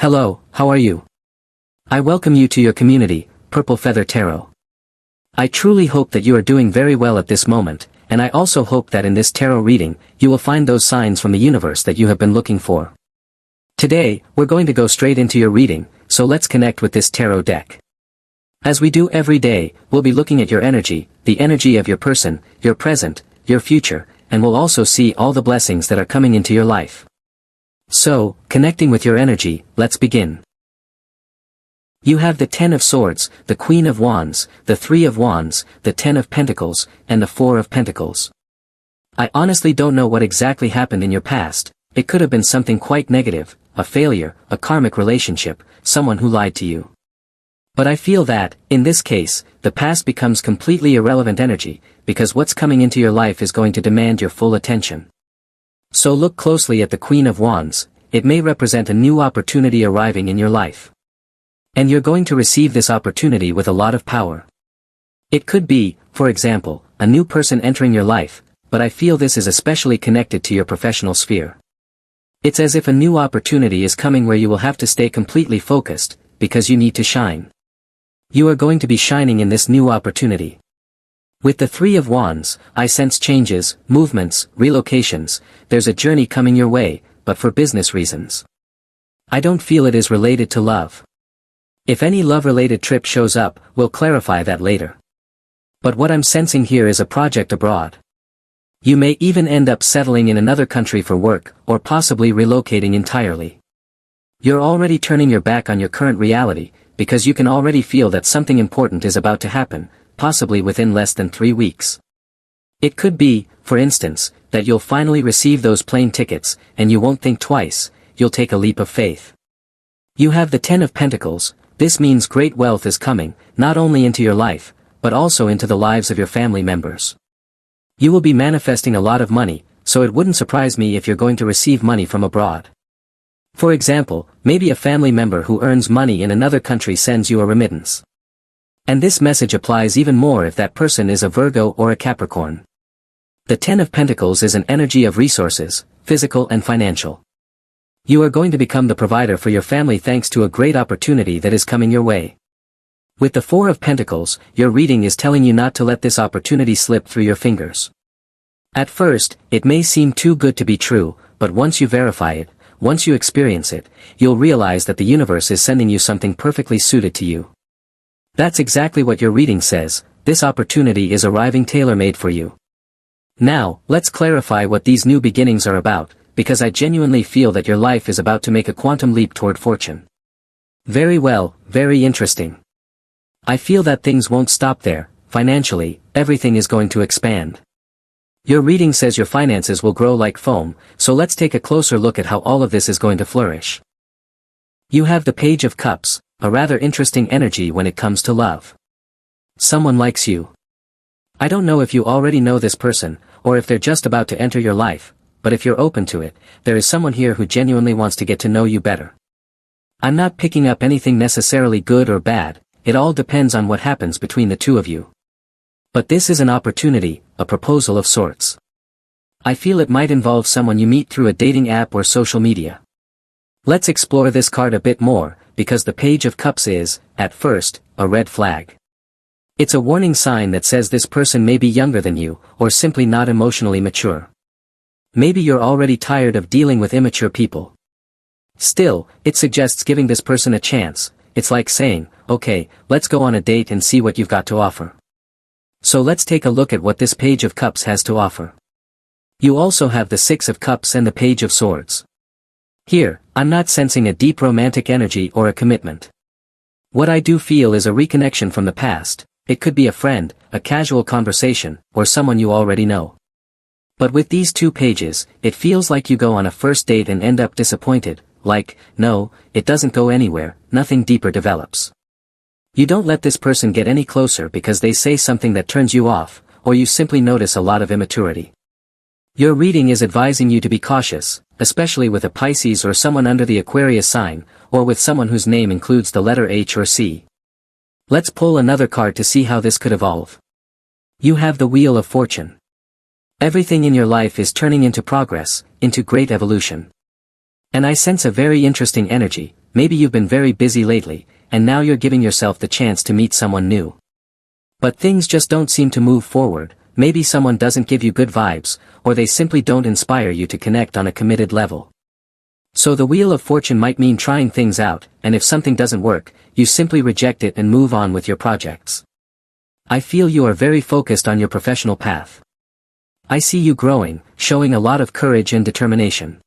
Hello, how are you? I welcome you to your community, Purple Feather Tarot. I truly hope that you are doing very well at this moment, and I also hope that in this tarot reading, you will find those signs from the universe that you have been looking for. Today, we're going to go straight into your reading, so let's connect with this tarot deck. As we do every day, we'll be looking at your energy, the energy of your person, your present, your future, and we'll also see all the blessings that are coming into your life. So, connecting with your energy, let's begin. You have the Ten of Swords, the Queen of Wands, the Three of Wands, the Ten of Pentacles, and the Four of Pentacles. I honestly don't know what exactly happened in your past. It could have been something quite negative, a failure, a karmic relationship, someone who lied to you. But I feel that, in this case, the past becomes completely irrelevant energy, because what's coming into your life is going to demand your full attention. So look closely at the Queen of Wands. It may represent a new opportunity arriving in your life. And you're going to receive this opportunity with a lot of power. It could be, for example, a new person entering your life, but I feel this is especially connected to your professional sphere. It's as if a new opportunity is coming where you will have to stay completely focused, because you need to shine. You are going to be shining in this new opportunity. With the Three of Wands, I sense changes, movements, relocations. There's a journey coming your way, but for business reasons. I don't feel it is related to love. If any love-related trip shows up, we'll clarify that later. But what I'm sensing here is a project abroad. You may even end up settling in another country for work, or possibly relocating entirely. You're already turning your back on your current reality, because you can already feel that something important is about to happen, possibly within less than 3 weeks. It could be, for instance, that you'll finally receive those plane tickets, and you won't think twice, you'll take a leap of faith. You have the Ten of Pentacles. This means great wealth is coming, not only into your life, but also into the lives of your family members. You will be manifesting a lot of money, so it wouldn't surprise me if you're going to receive money from abroad. For example, maybe a family member who earns money in another country sends you a remittance. And this message applies even more if that person is a Virgo or a Capricorn. The Ten of Pentacles is an energy of resources, physical and financial. You are going to become the provider for your family thanks to a great opportunity that is coming your way. With the Four of Pentacles, your reading is telling you not to let this opportunity slip through your fingers. At first, it may seem too good to be true, but once you verify it, once you experience it, you'll realize that the universe is sending you something perfectly suited to you. That's exactly what your reading says. This opportunity is arriving tailor-made for you. Now, let's clarify what these new beginnings are about, because I genuinely feel that your life is about to make a quantum leap toward fortune. Very well, very interesting. I feel that things won't stop there. Financially, everything is going to expand. Your reading says your finances will grow like foam, so let's take a closer look at how all of this is going to flourish. You have the Page of Cups, a rather interesting energy when it comes to love. Someone likes you. I don't know if you already know this person, or if they're just about to enter your life, but if you're open to it, there is someone here who genuinely wants to get to know you better. I'm not picking up anything necessarily good or bad, it all depends on what happens between the two of you. But this is an opportunity, a proposal of sorts. I feel it might involve someone you meet through a dating app or social media. Let's explore this card a bit more, because the Page of Cups is, at first, a red flag. It's a warning sign that says this person may be younger than you, or simply not emotionally mature. Maybe you're already tired of dealing with immature people. Still, it suggests giving this person a chance. It's like saying, okay, let's go on a date and see what you've got to offer. So let's take a look at what this Page of Cups has to offer. You also have the Six of Cups and the Page of Swords. Here, I'm not sensing a deep romantic energy or a commitment. What I do feel is a reconnection from the past. It could be a friend, a casual conversation, or someone you already know. But with these two pages, it feels like you go on a first date and end up disappointed, like, no, it doesn't go anywhere, nothing deeper develops. You don't let this person get any closer because they say something that turns you off, or you simply notice a lot of immaturity. Your reading is advising you to be cautious, especially with a Pisces or someone under the Aquarius sign, or with someone whose name includes the letter H or C. Let's pull another card to see how this could evolve. You have the Wheel of Fortune. Everything in your life is turning into progress, into great evolution. And I sense a very interesting energy, maybe you've been very busy lately, and now you're giving yourself the chance to meet someone new. But things just don't seem to move forward. Maybe someone doesn't give you good vibes, or they simply don't inspire you to connect on a committed level. So the Wheel of Fortune might mean trying things out, and if something doesn't work, you simply reject it and move on with your projects. I feel you are very focused on your professional path. I see you growing, showing a lot of courage and determination.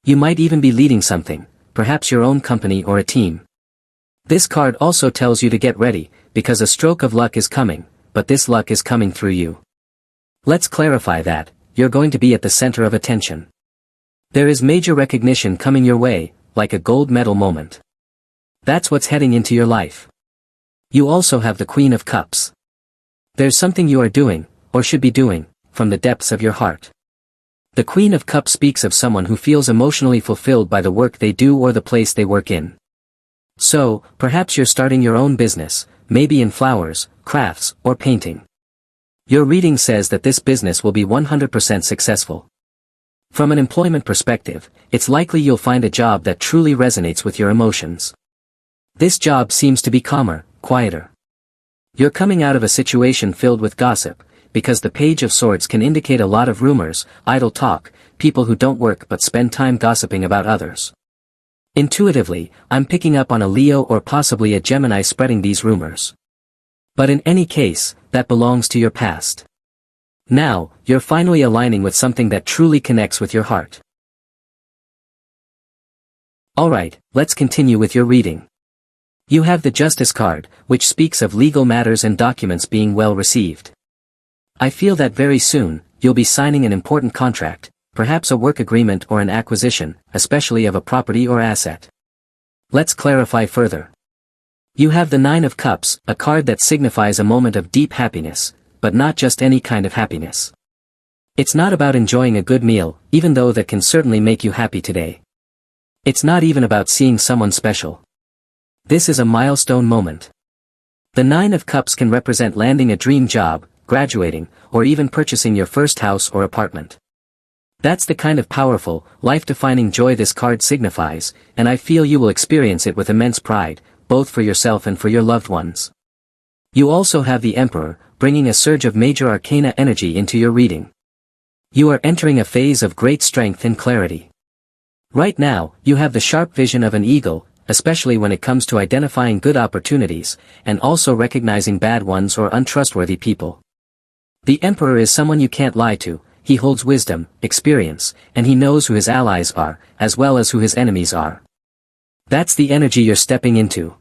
You might even be leading something, perhaps your own company or a team. This card also tells you to get ready, because a stroke of luck is coming, but this luck is coming through you. Let's clarify that, you're going to be at the center of attention. There is major recognition coming your way, like a gold medal moment. That's what's heading into your life. You also have the Queen of Cups. There's something you are doing, or should be doing, from the depths of your heart. The Queen of Cups speaks of someone who feels emotionally fulfilled by the work they do or the place they work in. So, perhaps you're starting your own business, maybe in flowers, crafts, or painting. Your reading says that this business will be 100% successful. From an employment perspective, it's likely you'll find a job that truly resonates with your emotions. This job seems to be calmer, quieter. You're coming out of a situation filled with gossip, because the Page of Swords can indicate a lot of rumors, idle talk, people who don't work but spend time gossiping about others. Intuitively, I'm picking up on a Leo or possibly a Gemini spreading these rumors. But in any case, that belongs to your past. Now, you're finally aligning with something that truly connects with your heart. Alright, let's continue with your reading. You have the Justice card, which speaks of legal matters and documents being well received. I feel that very soon, you'll be signing an important contract, perhaps a work agreement or an acquisition, especially of a property or asset. Let's clarify further. You have the Nine of Cups, a card that signifies a moment of deep happiness, but not just any kind of happiness. It's not about enjoying a good meal, even though that can certainly make you happy today. It's not even about seeing someone special. This is a milestone moment. The Nine of Cups can represent landing a dream job, graduating, or even purchasing your first house or apartment. That's the kind of powerful, life-defining joy this card signifies, and I feel you will experience it with immense pride, both for yourself and for your loved ones. You also have the Emperor, bringing a surge of major arcana energy into your reading. You are entering a phase of great strength and clarity. Right now, you have the sharp vision of an eagle, especially when it comes to identifying good opportunities, and also recognizing bad ones or untrustworthy people. The Emperor is someone you can't lie to. He holds wisdom, experience, and he knows who his allies are, as well as who his enemies are. That's the energy you're stepping into.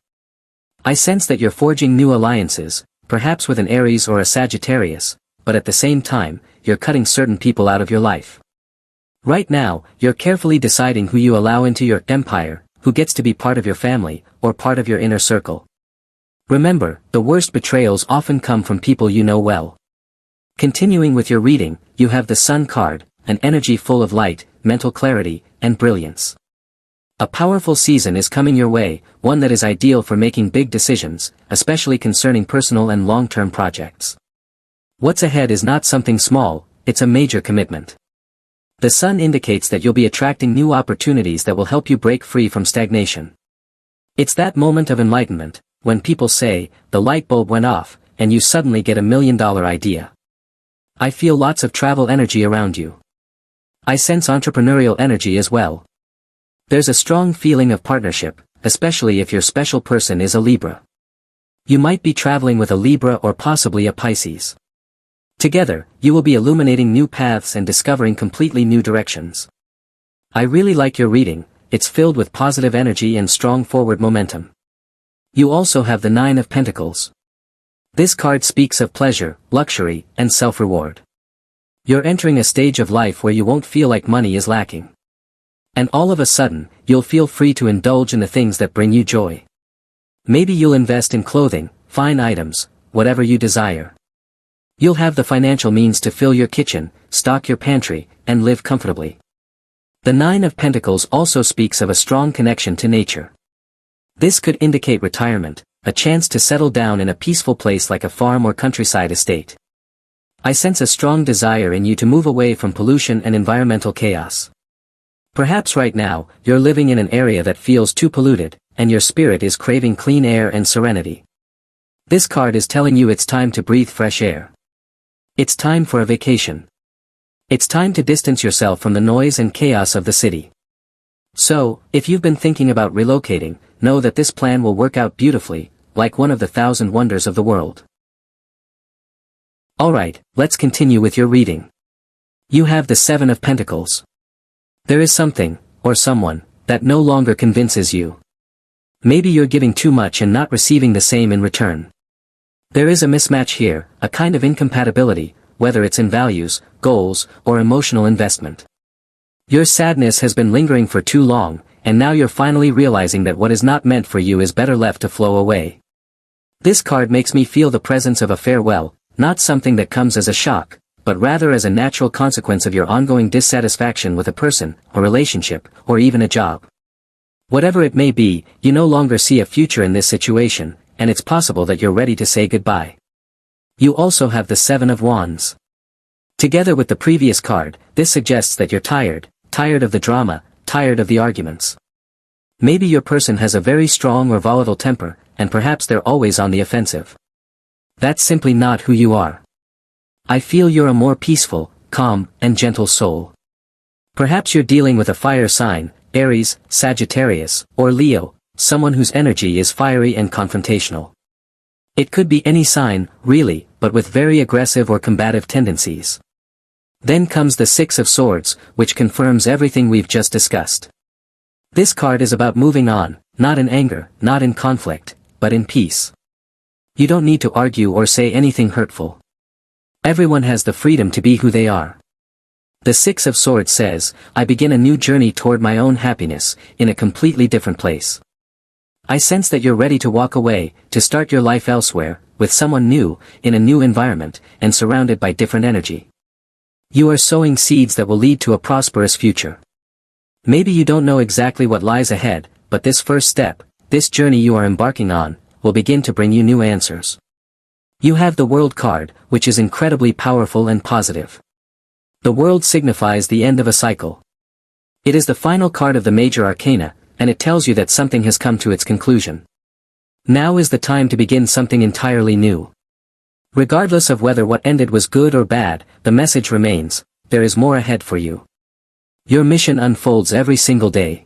I sense that you're forging new alliances, perhaps with an Aries or a Sagittarius, but at the same time, you're cutting certain people out of your life. Right now, you're carefully deciding who you allow into your empire, who gets to be part of your family, or part of your inner circle. Remember, the worst betrayals often come from people you know well. Continuing with your reading, you have the Sun card, an energy full of light, mental clarity, and brilliance. A powerful season is coming your way, one that is ideal for making big decisions, especially concerning personal and long-term projects. What's ahead is not something small, it's a major commitment. The Sun indicates that you'll be attracting new opportunities that will help you break free from stagnation. It's that moment of enlightenment, when people say, the light bulb went off, and you suddenly get $1 million idea. I feel lots of travel energy around you. I sense entrepreneurial energy as well. There's a strong feeling of partnership, especially if your special person is a Libra. You might be traveling with a Libra or possibly a Pisces. Together, you will be illuminating new paths and discovering completely new directions. I really like your reading, it's filled with positive energy and strong forward momentum. You also have the Nine of Pentacles. This card speaks of pleasure, luxury, and self-reward. You're entering a stage of life where you won't feel like money is lacking. And all of a sudden, you'll feel free to indulge in the things that bring you joy. Maybe you'll invest in clothing, fine items, whatever you desire. You'll have the financial means to fill your kitchen, stock your pantry, and live comfortably. The Nine of Pentacles also speaks of a strong connection to nature. This could indicate retirement, a chance to settle down in a peaceful place like a farm or countryside estate. I sense a strong desire in you to move away from pollution and environmental chaos. Perhaps right now, you're living in an area that feels too polluted, and your spirit is craving clean air and serenity. This card is telling you it's time to breathe fresh air. It's time for a vacation. It's time to distance yourself from the noise and chaos of the city. So, if you've been thinking about relocating, know that this plan will work out beautifully, like one of the 1,000 wonders of the world. Alright, let's continue with your reading. You have the Seven of Pentacles. There is something, or someone, that no longer convinces you. Maybe you're giving too much and not receiving the same in return. There is a mismatch here, a kind of incompatibility, whether it's in values, goals, or emotional investment. Your sadness has been lingering for too long, and now you're finally realizing that what is not meant for you is better left to flow away. This card makes me feel the presence of a farewell, not something that comes as a shock, but rather as a natural consequence of your ongoing dissatisfaction with a person, a relationship, or even a job. Whatever it may be, you no longer see a future in this situation, and it's possible that you're ready to say goodbye. You also have the Seven of Wands. Together with the previous card, this suggests that you're tired of the drama, tired of the arguments. Maybe your person has a very strong or volatile temper, and perhaps they're always on the offensive. That's simply not who you are. I feel you're a more peaceful, calm, and gentle soul. Perhaps you're dealing with a fire sign, Aries, Sagittarius, or Leo, someone whose energy is fiery and confrontational. It could be any sign, really, but with very aggressive or combative tendencies. Then comes the Six of Swords, which confirms everything we've just discussed. This card is about moving on, not in anger, not in conflict, but in peace. You don't need to argue or say anything hurtful. Everyone has the freedom to be who they are. The Six of Swords says, I begin a new journey toward my own happiness, in a completely different place. I sense that you're ready to walk away, to start your life elsewhere, with someone new, in a new environment, and surrounded by different energy. You are sowing seeds that will lead to a prosperous future. Maybe you don't know exactly what lies ahead, but this first step, this journey you are embarking on, will begin to bring you new answers. You have the World card, which is incredibly powerful and positive. The World signifies the end of a cycle. It is the final card of the major arcana, and it tells you that something has come to its conclusion. Now is the time to begin something entirely new. Regardless of whether what ended was good or bad, the message remains, there is more ahead for you. Your mission unfolds every single day.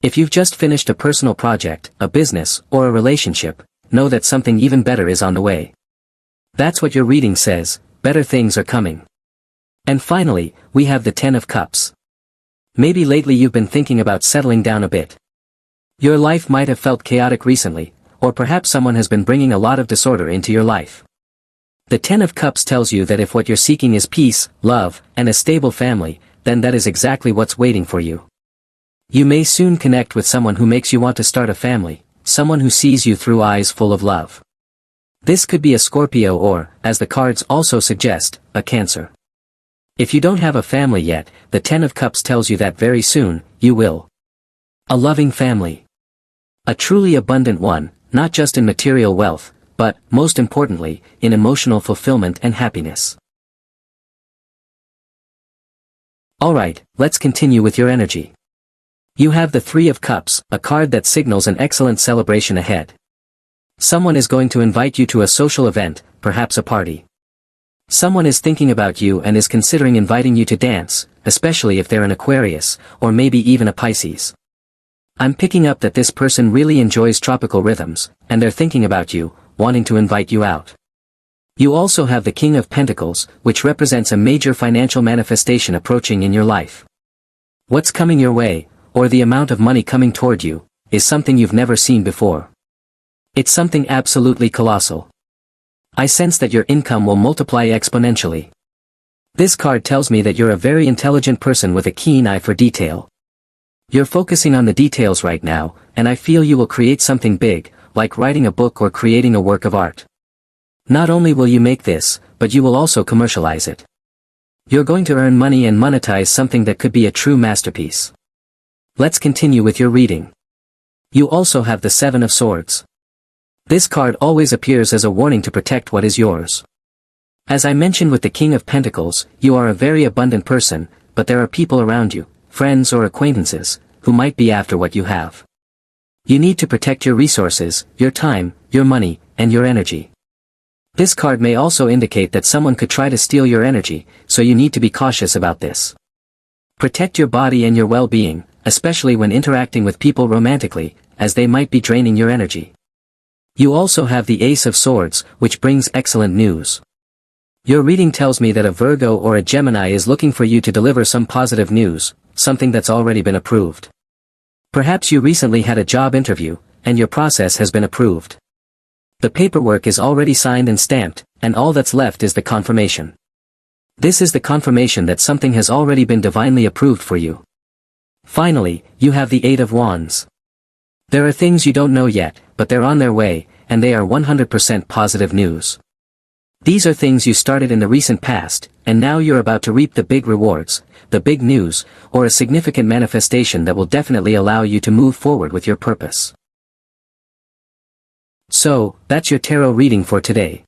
If you've just finished a personal project, a business, or a relationship, know that something even better is on the way. That's what your reading says, better things are coming. And finally, we have the Ten of Cups. Maybe lately you've been thinking about settling down a bit. Your life might have felt chaotic recently, or perhaps someone has been bringing a lot of disorder into your life. The Ten of Cups tells you that if what you're seeking is peace, love, and a stable family, then that is exactly what's waiting for you. You may soon connect with someone who makes you want to start a family, someone who sees you through eyes full of love. This could be a Scorpio or, as the cards also suggest, a Cancer. If you don't have a family yet, the Ten of Cups tells you that very soon, you will. A loving family. A truly abundant one, not just in material wealth, but, most importantly, in emotional fulfillment and happiness. Alright, let's continue with your energy. You have the Three of Cups, a card that signals an excellent celebration ahead. Someone is going to invite you to a social event, perhaps a party. Someone is thinking about you and is considering inviting you to dance, especially if they're an Aquarius, or maybe even a Pisces. I'm picking up that this person really enjoys tropical rhythms, and they're thinking about you, wanting to invite you out. You also have the King of Pentacles, which represents a major financial manifestation approaching in your life. What's coming your way, or the amount of money coming toward you, is something you've never seen before. It's something absolutely colossal. I sense that your income will multiply exponentially. This card tells me that you're a very intelligent person with a keen eye for detail. You're focusing on the details right now, and I feel you will create something big, like writing a book or creating a work of art. Not only will you make this, but you will also commercialize it. You're going to earn money and monetize something that could be a true masterpiece. Let's continue with your reading. You also have the Seven of Swords. This card always appears as a warning to protect what is yours. As I mentioned with the King of Pentacles, you are a very abundant person, but there are people around you, friends or acquaintances, who might be after what you have. You need to protect your resources, your time, your money, and your energy. This card may also indicate that someone could try to steal your energy, so you need to be cautious about this. Protect your body and your well-being, especially when interacting with people romantically, as they might be draining your energy. You also have the Ace of Swords, which brings excellent news. Your reading tells me that a Virgo or a Gemini is looking for you to deliver some positive news, something that's already been approved. Perhaps you recently had a job interview, and your process has been approved. The paperwork is already signed and stamped, and all that's left is the confirmation. This is the confirmation that something has already been divinely approved for you. Finally, you have the Eight of Wands. There are things you don't know yet, but they're on their way, and they are 100% positive news. These are things you started in the recent past, and now you're about to reap the big rewards, the big news, or a significant manifestation that will definitely allow you to move forward with your purpose. So, that's your tarot reading for today.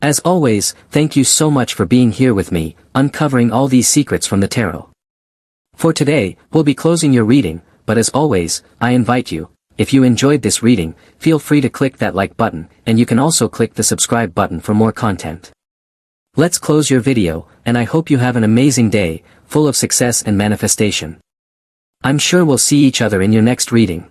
As always, thank you so much for being here with me, uncovering all these secrets from the tarot. For today, we'll be closing your reading, but as always, I invite you, if you enjoyed this reading, feel free to click that like button, and you can also click the subscribe button for more content. Let's close your video, and I hope you have an amazing day, full of success and manifestation. I'm sure we'll see each other in your next reading.